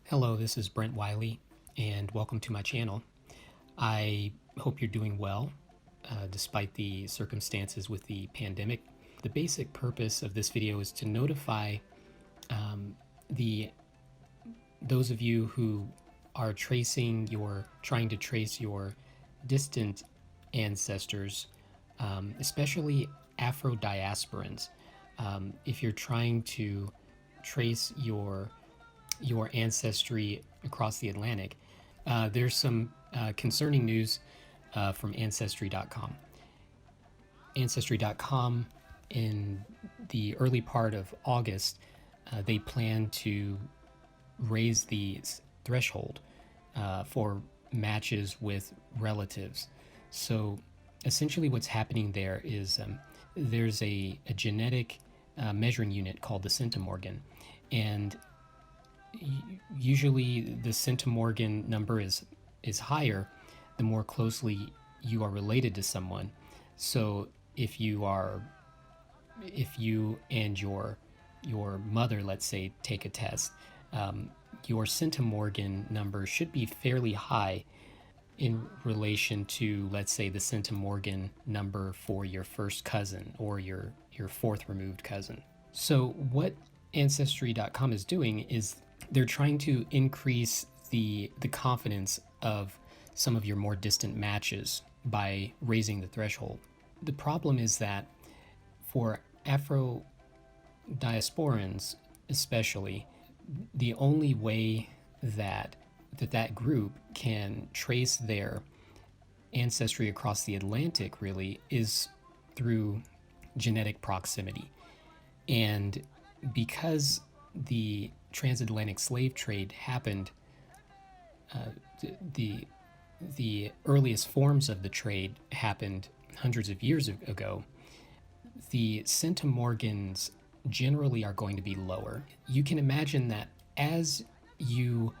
Hello, this is Brent Wiley, and welcome to my channel. I hope you're doing well, despite the circumstances with the pandemic. The basic purpose of this video is to notify um, those of you who are trying to trace your distant ancestors, especially Afro-Diasporans. If you're trying to trace your ancestry across the Atlantic, there's some concerning news from Ancestry.com. Ancestry.com, in the early part of August, they plan to raise the threshold for matches with relatives. So essentially what's happening there is there's a genetic measuring unit called the centimorgan, and usually the centimorgan number is higher the more closely you are related to someone. So if you and your mother, let's say, take a test, your centimorgan number should be fairly high in relation to, let's say, the centimorgan number for your first cousin or your fourth removed cousin. So what Ancestry.com is doing is they're trying to increase the confidence of some of your more distant matches by raising the threshold. The problem is that for Afro-Diasporans especially, the only way that group can trace their ancestry across the Atlantic really is through genetic proximity. And because the transatlantic slave trade happened, the earliest forms of the trade happened hundreds of years ago, the centimorgans generally are going to be lower. You can imagine that as the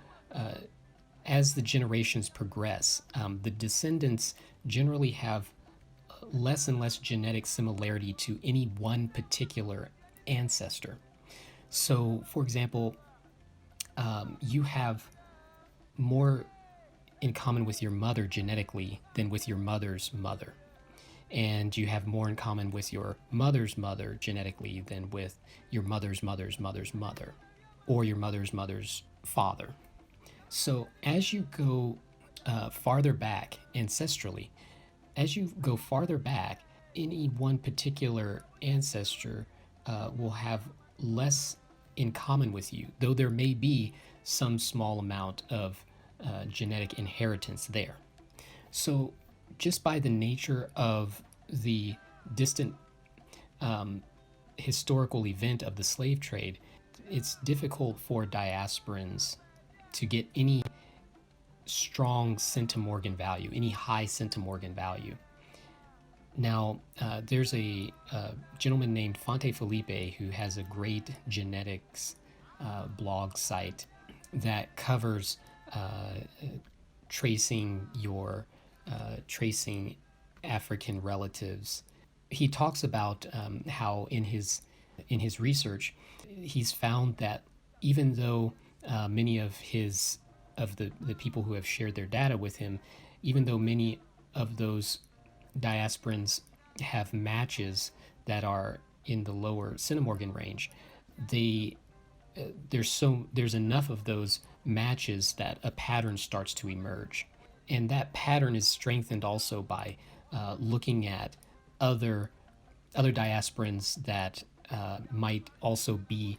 generations progress, the descendants generally have less and less genetic similarity to any one particular ancestor. So, for example, you have more in common with your mother genetically than with your mother's mother. And you have more in common with your mother's mother genetically than with your mother's mother's mother's mother, or your mother's mother's father. So as you go farther back ancestrally, as you go farther back, any one particular ancestor will have less in common with you, though there may be some small amount of genetic inheritance there. So just by the nature of the distant historical event of the slave trade, it's difficult for diasporans to get any strong centimorgan value, any high centimorgan value. Now, there's a gentleman named Fonte Felipe who has a great genetics blog site that covers tracing African relatives. He talks about how in his research he's found that even though many of the people who have shared their data with him, even though many of those diasporans have matches that are in the lower centimorgan range, there's enough of those matches that a pattern starts to emerge. And that pattern is strengthened also by looking at other diasporans that might also be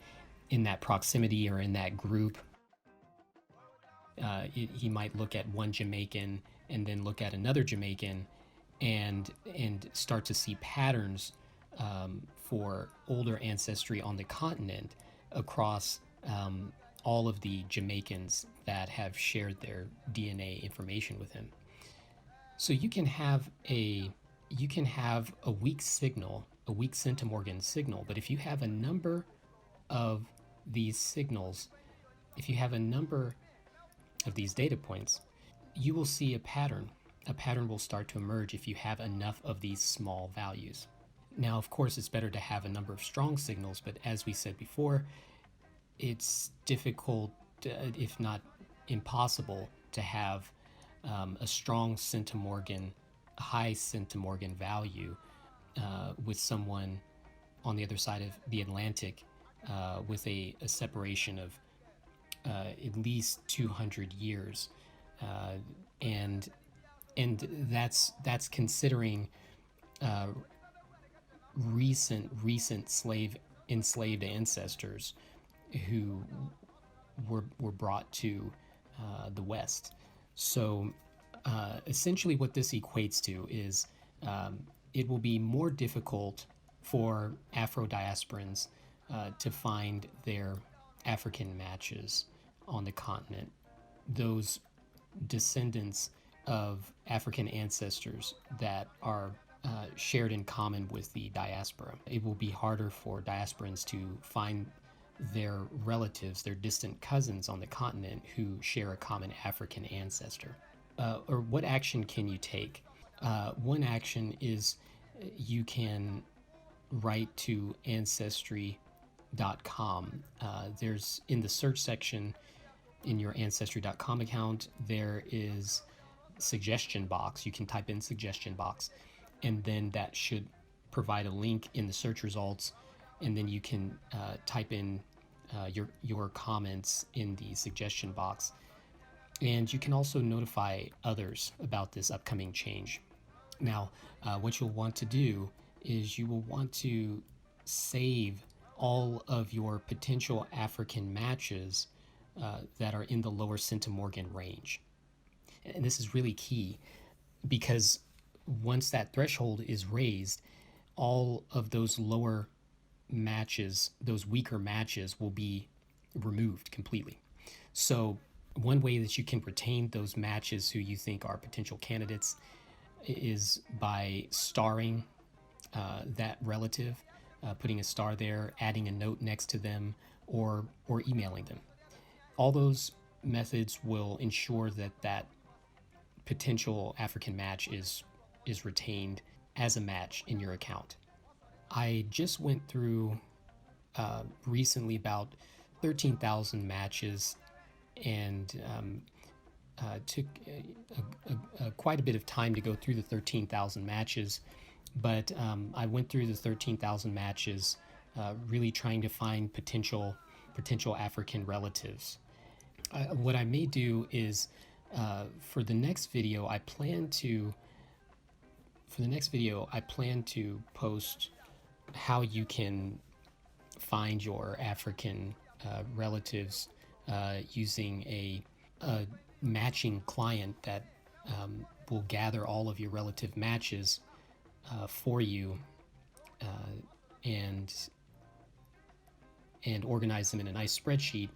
in that proximity or in that group. He might look at one Jamaican and then look at another Jamaican and start to see patterns for older ancestry on the continent across all of the Jamaicans that have shared their DNA information with him. So you can have a weak signal, a weak centimorgan signal, but if you have a number of these signals, if you have a number of these data points, you will see a pattern. A pattern will start to emerge if you have enough of these small values. Now, of course, it's better to have a number of strong signals, but as we said before, it's difficult if not impossible, to have a strong centimorgan, high centimorgan value with someone on the other side of the Atlantic with a separation of at least 200 years, and that's considering recent enslaved ancestors who were brought to the West. So essentially, what this equates to is it will be more difficult for Afro-Diasporans to find their African matches on the continent, those descendants of African ancestors that are shared in common with the diaspora. It will be harder for diasporans to find their relatives, their distant cousins on the continent who share a common African ancestor. Or what action can you take? One action is you can write to Ancestry.com. There's in the search section in your Ancestry.com account, there is suggestion box. You can type in suggestion box, and then that should provide a link in the search results, and then you can type in your comments in the suggestion box. And you can also notify others about this upcoming change. Now, what you'll want to do is you will want to save all of your potential African matches that are in the lower centimorgan range. And this is really key because once that threshold is raised, all of those lower matches, those weaker matches, will be removed completely. So one way that you can retain those matches who you think are potential candidates is by starring that relative, putting a star there, adding a note next to them, or emailing them. All those methods will ensure that that potential African match is retained as a match in your account. I just went through recently about 13,000 matches and took quite a bit of time to go through the 13,000 matches, but I went through the 13,000 matches really trying to find potential African relatives. What I may do is for the next video, I plan to post how you can find your African relatives using a matching client that will gather all of your relative matches for you and organize them in a nice spreadsheet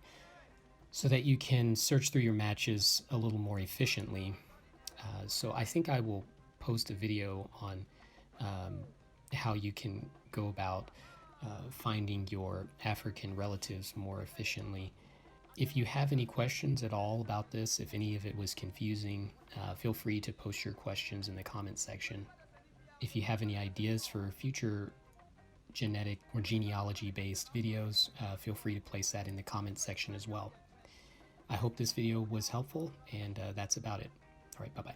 so that you can search through your matches a little more efficiently. So I think I will post a video on how you can go about finding your African relatives more efficiently. If you have any questions at all about this, if any of it was confusing, feel free to post your questions in the comment section. If you have any ideas for future genetic or genealogy-based videos, feel free to place that in the comment section as well. I hope this video was helpful, and that's about it. All right, bye-bye.